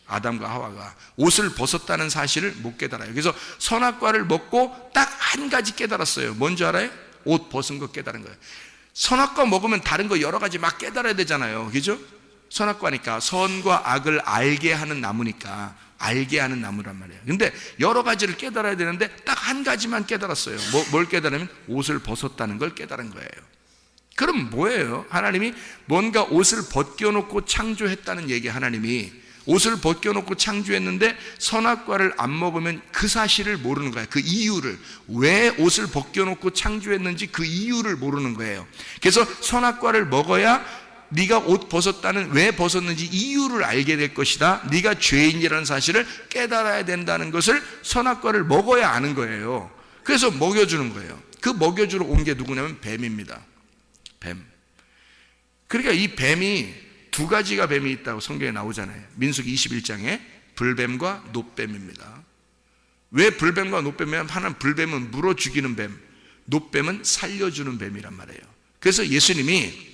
아담과 하와가 옷을 벗었다는 사실을 못 깨달아요. 그래서 선악과를 먹고 딱 한 가지 깨달았어요. 뭔지 알아요? 옷 벗은 거 깨달은 거예요. 선악과 먹으면 다른 거 여러 가지 막 깨달아야 되잖아요. 그죠? 선악과니까, 선과 악을 알게 하는 나무니까, 알게 하는 나무란 말이에요. 근데 여러 가지를 깨달아야 되는데 딱 한 가지만 깨달았어요. 뭘 깨달으면 옷을 벗었다는 걸 깨달은 거예요. 그럼 뭐예요? 하나님이 뭔가 옷을 벗겨놓고 창조했다는 얘기. 하나님이 옷을 벗겨놓고 창조했는데 선악과를 안 먹으면 그 사실을 모르는 거예요. 그 이유를, 왜 옷을 벗겨놓고 창조했는지 그 이유를 모르는 거예요. 그래서 선악과를 먹어야 네가 옷 벗었다는, 왜 벗었는지 이유를 알게 될 것이다. 네가 죄인이라는 사실을 깨달아야 된다는 것을 선악과를 먹어야 아는 거예요. 그래서 먹여주는 거예요. 그 먹여주러 온 게 누구냐면 뱀입니다. 뱀. 그러니까 이 뱀이 두 가지가 뱀이 있다고 성경에 나오잖아요. 민수기 21장에 불뱀과 놋뱀입니다. 왜 불뱀과 놋뱀이냐면, 하나는 불뱀은 물어 죽이는 뱀, 놋뱀은 살려주는 뱀이란 말이에요. 그래서 예수님이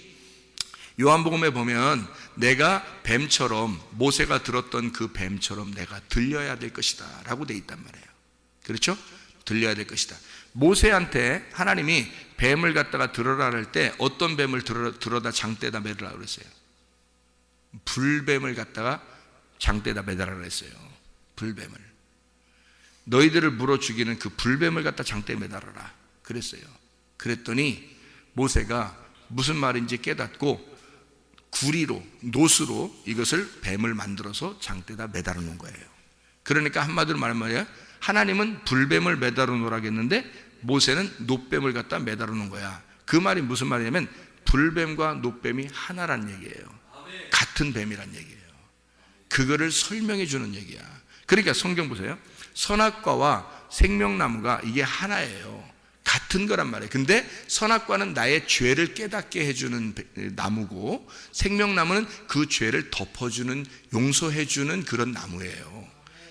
요한복음에 보면 내가 뱀처럼, 모세가 들었던 그 뱀처럼 내가 들려야 될 것이다 라고 돼 있단 말이에요. 그렇죠? 들려야 될 것이다. 모세한테 하나님이 뱀을 갖다가 들어라 할 때 어떤 뱀을 들어다 장대에다 매르라고 그랬어요? 불뱀을 갖다가 장대에다 매달아라 했어요. 불뱀을. 너희들을 물어 죽이는 그 불뱀을 갖다 장대에 매달아라 그랬어요. 그랬더니 모세가 무슨 말인지 깨닫고 구리로, 노스로 이것을 뱀을 만들어서 장대에다 매달아 놓은 거예요. 그러니까 한마디로 말하면 말이야, 하나님은 불뱀을 매달아 놓으라고 했는데 모세는 놋뱀을 갖다 매달아 놓은 거야. 그 말이 무슨 말이냐면 불뱀과 놋뱀이 하나란 얘기예요. 같은 뱀이란 얘기예요. 그거를 설명해 주는 얘기야. 그러니까 성경 보세요. 선악과와 생명나무가 이게 하나예요. 같은 거란 말이에요. 근데 선악과는 나의 죄를 깨닫게 해주는 나무고 생명나무는 그 죄를 덮어주는, 용서해주는 그런 나무예요.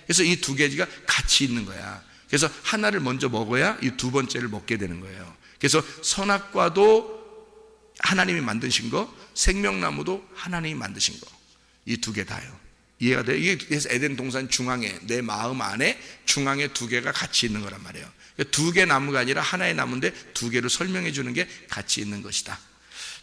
그래서 이 두 가지가 같이 있는 거야. 그래서 하나를 먼저 먹어야 이 두 번째를 먹게 되는 거예요. 그래서 선악과도 하나님이 만드신 거, 생명나무도 하나님이 만드신 거, 이 두 개 다요. 이해가 돼요? 이게 그래서 에덴 동산 중앙에, 내 마음 안에 중앙에 두 개가 같이 있는 거란 말이에요. 두 개 나무가 아니라 하나의 나무인데 두 개를 설명해 주는 게 같이 있는 것이다.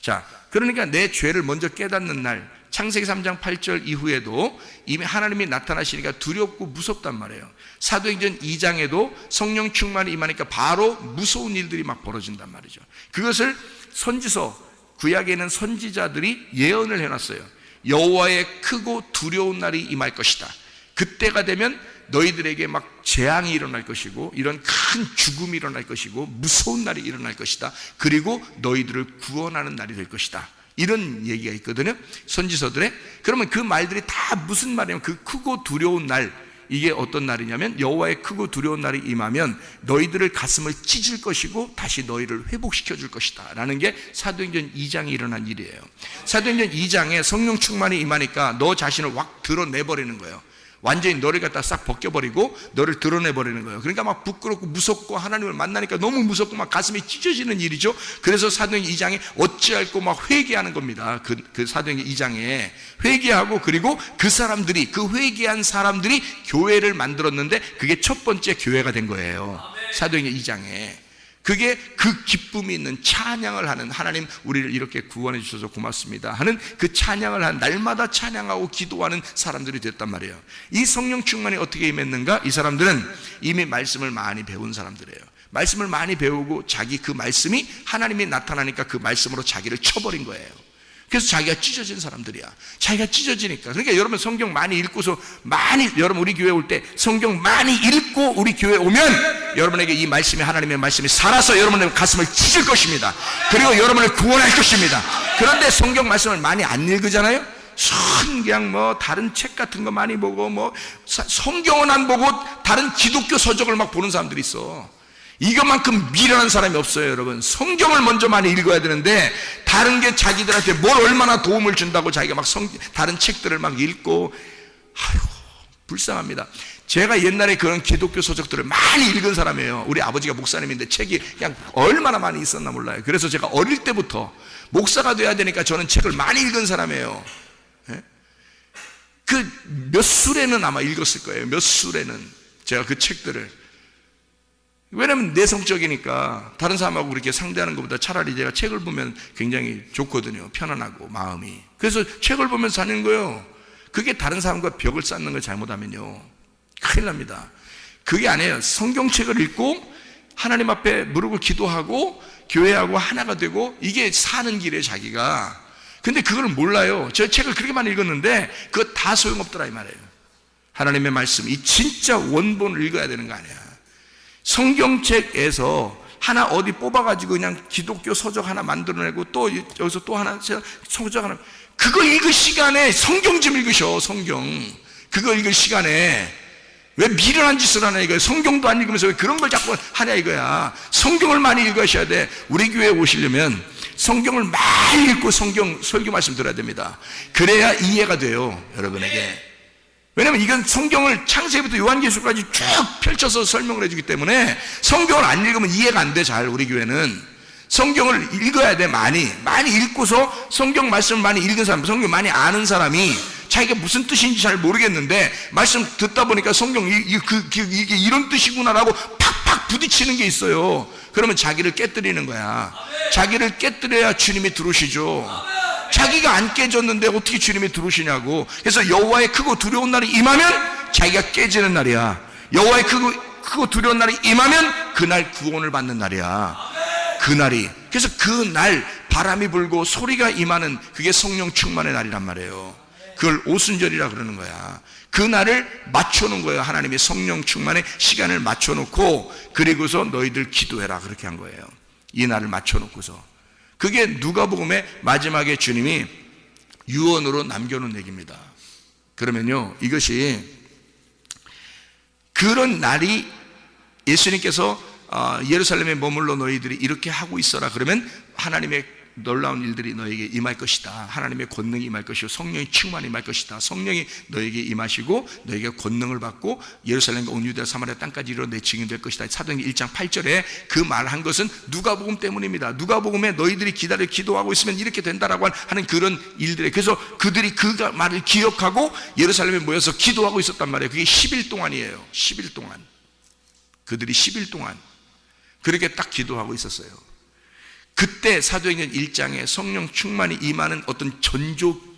자, 그러니까 내 죄를 먼저 깨닫는 날, 창세기 3장 8절 이후에도 이미 하나님이 나타나시니까 두렵고 무섭단 말이에요. 사도행전 2장에도 성령 충만이 임하니까 바로 무서운 일들이 막 벌어진단 말이죠. 그것을 선지서, 구약에 있는 선지자들이 예언을 해놨어요. 여호와의 크고 두려운 날이 임할 것이다. 그때가 되면 너희들에게 막 재앙이 일어날 것이고 이런 큰 죽음이 일어날 것이고 무서운 날이 일어날 것이다. 그리고 너희들을 구원하는 날이 될 것이다. 이런 얘기가 있거든요, 선지서들에. 그러면 그 말들이 다 무슨 말이냐면 그 크고 두려운 날, 이게 어떤 날이냐면 여호와의 크고 두려운 날이 임하면 너희들을 가슴을 찢을 것이고 다시 너희를 회복시켜 줄 것이다 라는 게 사도행전 2장에 일어난 일이에요. 사도행전 2장에 성령 충만이 임하니까 너 자신을 확 드러내버리는 거예요. 완전히 너를 갖다 싹 벗겨버리고 너를 드러내버리는 거예요. 그러니까 막 부끄럽고 무섭고 하나님을 만나니까 너무 무섭고 막 가슴이 찢어지는 일이죠. 그래서 사도행전 2장에 어찌할꼬 막 회개하는 겁니다. 그 사도행전 2장에 회개하고, 그리고 그 사람들이, 그 회개한 사람들이 교회를 만들었는데 그게 첫 번째 교회가 된 거예요. 사도행전 2장에. 그게 그 기쁨이 있는 찬양을 하는, 하나님 우리를 이렇게 구원해 주셔서 고맙습니다 하는 그 찬양을 하는, 날마다 찬양하고 기도하는 사람들이 됐단 말이에요. 이 성령 충만이 어떻게 임했는가? 이 사람들은 이미 말씀을 많이 배운 사람들이에요. 말씀을 많이 배우고 자기 그 말씀이 하나님이 나타나니까 그 말씀으로 자기를 쳐버린 거예요. 그래서 자기가 찢어진 사람들이야. 자기가 찢어지니까. 그러니까 여러분 성경 많이 읽고서, 여러분 우리 교회 올 때 성경 많이 읽고 우리 교회 오면 여러분에게 이 말씀이, 하나님의 말씀이 살아서 여러분의 가슴을 찢을 것입니다. 그리고 여러분을 구원할 것입니다. 그런데 성경 말씀을 많이 안 읽으잖아요. 그냥 뭐 다른 책 같은 거 많이 보고, 뭐 성경은 안 보고 다른 기독교 서적을 막 보는 사람들이 있어. 이것만큼 미련한 사람이 없어요, 여러분. 성경을 먼저 많이 읽어야 되는데 다른 게 자기들한테 뭘 얼마나 도움을 준다고 자기가 막 다른 책들을 막 읽고, 아유, 불쌍합니다. 제가 옛날에 그런 기독교 서적들을 많이 읽은 사람이에요. 우리 아버지가 목사님인데 책이 그냥 얼마나 많이 있었나 몰라요. 그래서 제가 어릴 때부터 목사가 돼야 되니까 저는 책을 많이 읽은 사람이에요. 그 몇 술에는 아마 읽었을 거예요. 몇 술에는 제가 그 책들을. 왜냐면 내성적이니까 다른 사람하고 그렇게 상대하는 것보다 차라리 제가 책을 보면 굉장히 좋거든요. 편안하고 마음이. 그래서 책을 보면서 사는 거예요. 그게 다른 사람과 벽을 쌓는 걸 잘못하면요 큰일 납니다. 그게 아니에요. 성경책을 읽고 하나님 앞에 무릎을 기도하고 교회하고 하나가 되고, 이게 사는 길이에요, 자기가. 근데 그걸 몰라요. 저 책을 그렇게 많이 읽었는데 그거 다 소용없더라 이 말이에요. 하나님의 말씀, 이 진짜 원본을 읽어야 되는 거 아니야. 성경책에서 하나 어디 뽑아가지고 그냥 기독교 서적 하나 만들어내고 또 여기서 또 하나 서적 하나, 그거 읽을 시간에 성경 좀 읽으셔. 성경 그거 읽을 시간에 왜 미련한 짓을 하냐 이거야. 성경도 안 읽으면서 왜 그런 걸 자꾸 하냐 이거야. 성경을 많이 읽으셔야 돼. 우리 교회에 오시려면 성경을 많이 읽고 성경 설교 말씀 들어야 됩니다. 그래야 이해가 돼요, 여러분에게. 왜냐면 이건 성경을 창세기부터 요한계시록까지 쭉 펼쳐서 설명을 해주기 때문에 성경을 안 읽으면 이해가 안 돼. 잘 우리 교회는 성경을 읽어야 돼. 많이 읽고서 성경 말씀을 많이 읽은 사람, 성경 많이 아는 사람이 자기가 무슨 뜻인지 잘 모르겠는데 말씀 듣다 보니까 성경 이게 이런 뜻이구나라고 팍팍 부딪히는 게 있어요. 그러면 자기를 깨뜨리는 거야. 자기를 깨뜨려야 주님이 들어오시죠. 자기가 안 깨졌는데 어떻게 주님이 들어오시냐고. 그래서 여호와의 크고 두려운 날이 임하면 자기가 깨지는 날이야. 여호와의 크고 두려운 날이 임하면 그날 구원을 받는 날이야. 그날이. 그래서 그날 바람이 불고 소리가 임하는 그게 성령 충만의 날이란 말이에요. 그걸 오순절이라 그러는 거야. 그날을 맞춰놓은 거예요. 하나님이 성령 충만의 시간을 맞춰놓고, 그리고서 너희들 기도해라 그렇게 한 거예요. 이 날을 맞춰놓고서. 그게 누가복음의 마지막에 주님이 유언으로 남겨놓은 얘기입니다. 그러면요, 이것이 그런 날이 예수님께서 예루살렘에 머물러 너희들이 이렇게 하고 있어라 그러면 하나님의 놀라운 일들이 너에게 임할 것이다. 하나님의 권능이 임할 것이고 성령의 충만이 임할 것이다. 성령이 너에게 임하시고 너에게 권능을 받고 예루살렘과 온 유대와 사마리아 땅까지 이르러 내 증인 될 것이다. 사도행전 1장 8절에 그 말한 것은 누가복음 때문입니다. 누가복음에 너희들이 기다려 기도하고 있으면 이렇게 된다라고 하는 그런 일들에, 그래서 그들이 그 말을 기억하고 예루살렘에 모여서 기도하고 있었단 말이에요. 그게 10일 동안이에요. 10일 동안. 그들이 10일 동안 그렇게 딱 기도하고 있었어요. 그때 사도행전 1장에 성령 충만이 임하는 어떤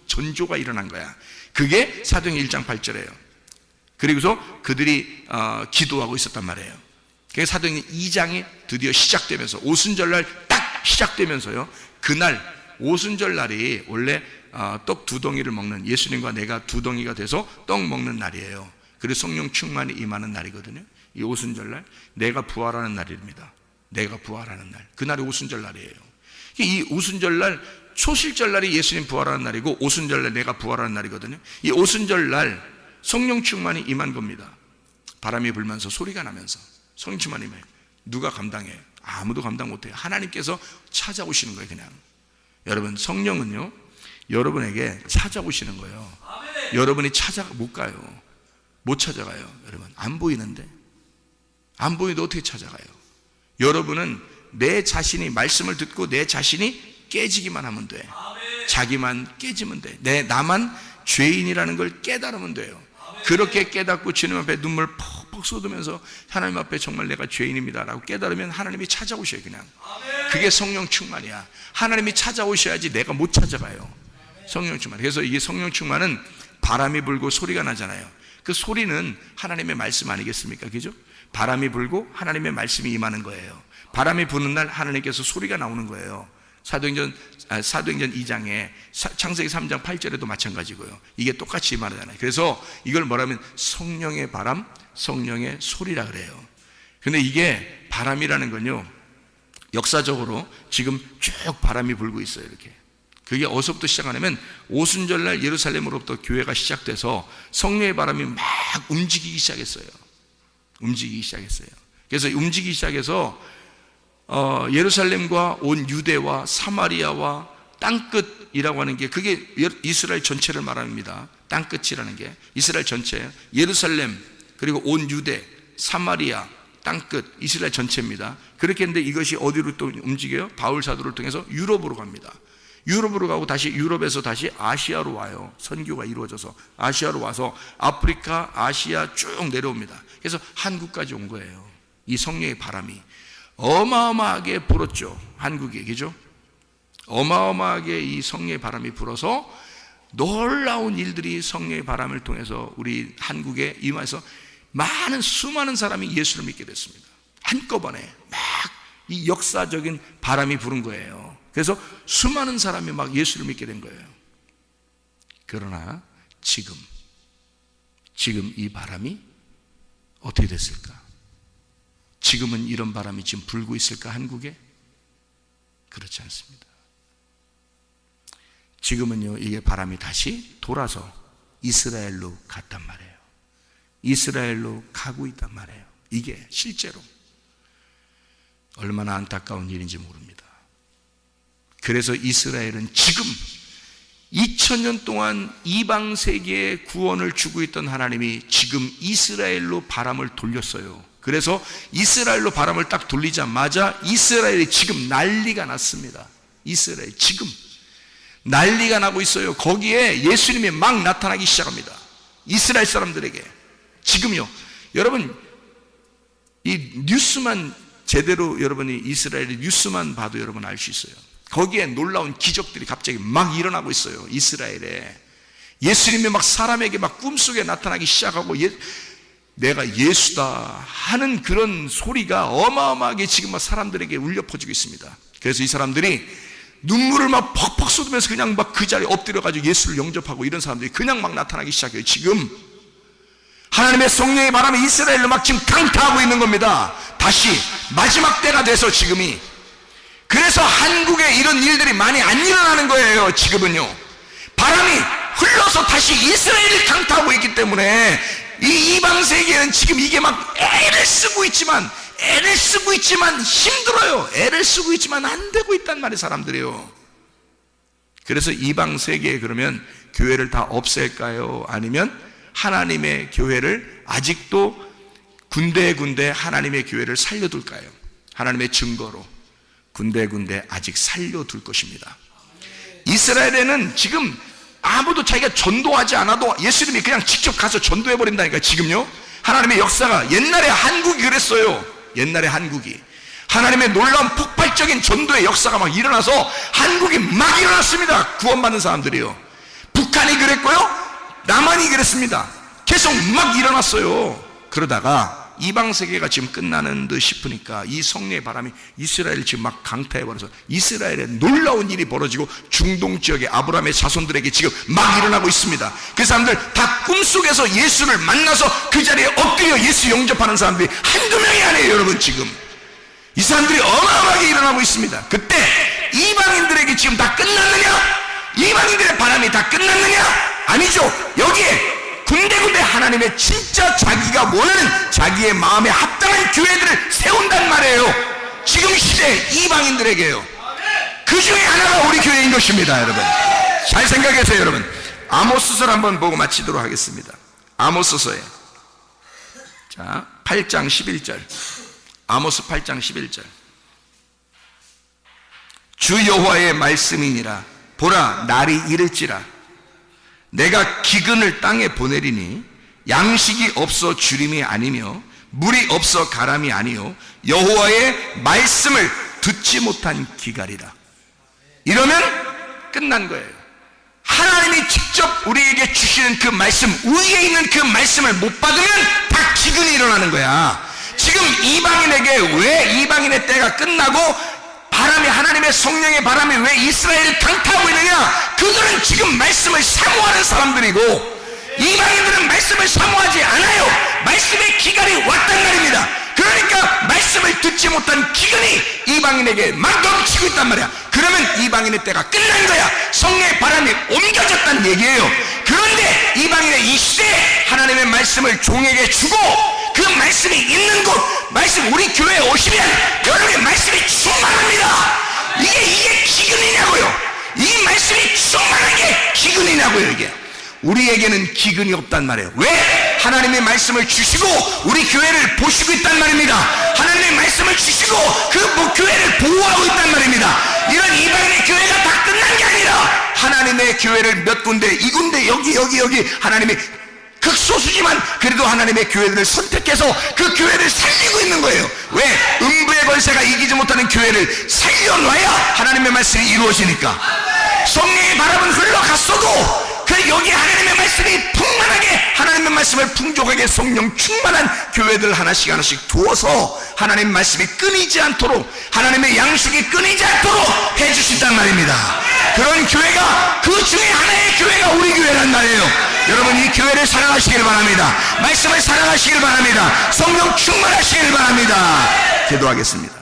전조가 일어난 거야. 그게 사도행전 1장 8절이에요. 그리고서 그들이 기도하고 있었단 말이에요. 그게 사도행전 2장이 드디어 시작되면서 오순절날 딱 시작되면서요, 그날 오순절 날이 원래 떡 2덩이를 먹는, 예수님과 내가 2덩이가 돼서 떡 먹는 날이에요. 그리고 성령 충만이 임하는 날이거든요. 이 오순절날 내가 부활하는 날입니다. 내가 부활하는 날, 그날이 오순절 날이에요. 이 오순절날, 초실절날이 예수님 부활하는 날이고 오순절날 내가 부활하는 날이거든요. 이 오순절날 성령 충만이 임한 겁니다. 바람이 불면서 소리가 나면서 성령 충만이 임해요. 누가 감당해요? 아무도 감당 못해요. 하나님께서 찾아오시는 거예요. 그냥 여러분, 성령은요 여러분에게 찾아오시는 거예요. 여러분이 못 가요. 못 찾아가요. 여러분, 안 보이는데, 안 보이는데 어떻게 찾아가요? 여러분은 내 자신이 말씀을 듣고 내 자신이 깨지기만 하면 돼. 자기만 깨지면 돼. 나만 죄인이라는 걸 깨달으면 돼요. 그렇게 깨닫고 주님 앞에 눈물 퍽퍽 쏟으면서 하나님 앞에 정말 내가 죄인입니다 라고 깨달으면 하나님이 찾아오셔요. 그냥 그게 성령 충만이야. 하나님이 찾아오셔야지 내가 못 찾아가요. 성령 충만. 그래서 이게 성령 충만은 바람이 불고 소리가 나잖아요. 그 소리는 하나님의 말씀 아니겠습니까? 그죠? 바람이 불고 하나님의 말씀이 임하는 거예요. 바람이 부는 날 하나님께서 소리가 나오는 거예요. 사도행전 2장에 창세기 3장 8절에도 마찬가지고요. 이게 똑같이 말하잖아요. 그래서 이걸 뭐라면 성령의 바람, 성령의 소리라 그래요. 근데 이게 바람이라는 건요, 역사적으로 지금 쭉 바람이 불고 있어요. 이렇게. 그게 어디서부터 시작하냐면 오순절날 예루살렘으로부터 교회가 시작돼서 성령의 바람이 막 움직이기 시작했어요. 그래서 움직이기 시작해서 예루살렘과 온 유대와 사마리아와 땅끝이라고 하는 게, 그게 이스라엘 전체를 말합니다. 땅끝이라는 게 이스라엘 전체예요. 예루살렘, 그리고 온 유대, 사마리아, 땅끝, 이스라엘 전체입니다. 그렇게 했는데 이것이 어디로 또 움직여요? 바울 사도를 통해서 유럽으로 갑니다. 유럽으로 가고 다시 유럽에서 다시 아시아로 와요. 선교가 이루어져서 아시아로 와서 아프리카, 아시아 쭉 내려옵니다. 그래서 한국까지 온 거예요. 이 성령의 바람이 어마어마하게 불었죠. 한국에, 그죠? 어마어마하게 이 성령의 바람이 불어서 놀라운 일들이 성령의 바람을 통해서 우리 한국에 임해서 수많은 사람이 예수를 믿게 됐습니다. 한꺼번에 막 이 역사적인 바람이 부른 거예요. 그래서 수많은 사람이 막 예수를 믿게 된 거예요. 그러나 지금 이 바람이 어떻게 됐을까? 지금은 이런 바람이 지금 불고 있을까, 한국에? 그렇지 않습니다. 지금은요, 이게 바람이 다시 돌아서 이스라엘로 갔단 말이에요. 이스라엘로 가고 있단 말이에요. 이게 실제로 얼마나 안타까운 일인지 모릅니다. 그래서 이스라엘은 지금 2000년 동안 이방 세계에 구원을 주고 있던 하나님이 지금 이스라엘로 바람을 돌렸어요. 그래서 이스라엘로 바람을 딱 돌리자마자 이스라엘이 지금 난리가 났습니다. 이스라엘 지금 난리가 나고 있어요. 거기에 예수님이 막 나타나기 시작합니다. 이스라엘 사람들에게 지금요. 여러분, 이 뉴스만 제대로 여러분이 이스라엘의 뉴스만 봐도 여러분 알 수 있어요. 거기에 놀라운 기적들이 갑자기 막 일어나고 있어요. 이스라엘에 예수님이 막 사람에게 막 꿈속에 나타나기 시작하고 내가 예수다 하는 그런 소리가 어마어마하게 지금 막 사람들에게 울려 퍼지고 있습니다. 그래서 이 사람들이 눈물을 막 퍽퍽 쏟으면서 그냥 막 그 자리에 엎드려가지고 예수를 영접하고 이런 사람들이 그냥 막 나타나기 시작해요. 지금 하나님의 성령의 바람이 이스라엘로 막 지금 강타하고 있는 겁니다. 다시 마지막 때가 돼서 지금이. 그래서 한국에 이런 일들이 많이 안 일어나는 거예요. 지금은요, 바람이 흘러서 다시 이스라엘을 강타하고 있기 때문에 이 이방 세계는 지금 이게 막 애를 쓰고 있지만 힘들어요. 애를 쓰고 있지만 안 되고 있단 말이에요, 사람들이요. 그래서 이방 세계에 그러면 교회를 다 없앨까요? 아니면 하나님의 교회를 아직도 군데군데 하나님의 교회를 살려둘까요? 하나님의 증거로 군데군데 아직 살려둘 것입니다. 이스라엘에는 지금 아무도 자기가 전도하지 않아도 예수님이 그냥 직접 가서 전도해 버린다니까. 지금요, 하나님의 역사가 옛날에 한국이 그랬어요. 옛날에 한국이 하나님의 놀라운 폭발적인 전도의 역사가 막 일어나서 한국이 막 일어났습니다. 구원받는 사람들이요. 북한이 그랬고요, 남한이 그랬습니다. 계속 막 일어났어요. 그러다가 이방 세계가 지금 끝나는 듯 싶으니까 이 성령의 바람이 이스라엘을 지금 막 강타해버려서 이스라엘에 놀라운 일이 벌어지고 중동 지역의 아브라함의 자손들에게 지금 막 일어나고 있습니다. 그 사람들 다 꿈속에서 예수를 만나서 그 자리에 엎드려 예수 영접하는 사람들이 한두 명이 아니에요, 여러분. 지금 이 사람들이 어마어마하게 일어나고 있습니다. 그때 이방인들에게 지금 다 끝났느냐? 이방인들의 바람이 다 끝났느냐? 아니죠. 여기에 군데군데 하나님의 진짜 자기가 원하는 자기의 마음에 합당한 교회들을 세운단 말이에요. 지금 시대 이방인들에게요. 그 중에 하나가 우리 교회인 것입니다. 여러분 잘 생각하세요. 여러분 아모스서를 한번 보고 마치도록 하겠습니다. 아모스서에 8장 11절, 아모스 8장 11절. 주 여호와의 말씀이니라. 보라, 날이 이를지라. 내가 기근을 땅에 보내리니 양식이 없어 주림이 아니며 물이 없어 가람이 아니요 여호와의 말씀을 듣지 못한 기갈이라. 이러면 끝난 거예요. 하나님이 직접 우리에게 주시는 그 말씀, 위에 있는 그 말씀을 못 받으면 다 기근이 일어나는 거야. 지금 이방인에게 왜 이방인의 때가 끝나고 바람이, 하나님의 성령의 바람이 왜 이스라엘을 강타하고 있느냐? 그들은 지금 말씀을 사모하는 사람들이고 이방인들은 말씀을 사모하지 않아요. 말씀의 기간이 왔단 말입니다. 그러니까 말씀을 듣지 못한 기근이 이방인에게 막 넘치고 있단 말이야. 그러면 이방인의 때가 끝난 거야. 성령의 바람이 옮겨졌다는 얘기예요. 그런데 이방인의 이 시대에 하나님의 말씀을 종에게 주고 그 말씀이 있는 곳, 말씀, 우리 교회에 오시면 여러분의 말씀이 충만합니다. 이게 기근이냐고요. 이 말씀이 충만한 게 기근이냐고요. 이게 우리에게는 기근이 없단 말이에요. 왜? 하나님의 말씀을 주시고 우리 교회를 보시고 있단 말입니다. 하나님의 말씀을 주시고 그 교회를 보호하고 있단 말입니다. 이런 이방인의 교회가 다 끝난 게 아니라 하나님의 교회를 몇 군데, 이 군데, 여기 하나님이 극소수지만 그래도 하나님의 교회들을 선택해서 그 교회를 살리고 있는 거예요. 왜? 음부의 권세가 이기지 못하는 교회를 살려놔야 하나님의 말씀이 이루어지니까. 성령의 바람은 흘러갔어도 그 여기 하나님의 말씀이 풍만하게, 하나님의 말씀을 풍족하게 성령 충만한 교회들 하나씩 두어서 하나님의 말씀이 끊이지 않도록, 하나님의 양식이 끊이지 않도록 해주신단 말입니다. 그런 교회가, 그 중에 하나의 교회가 우리 교회란 말이에요. 여러분 이 교회를 사랑하시길 바랍니다. 말씀을 사랑하시길 바랍니다. 성령 충만하시길 바랍니다. 기도하겠습니다.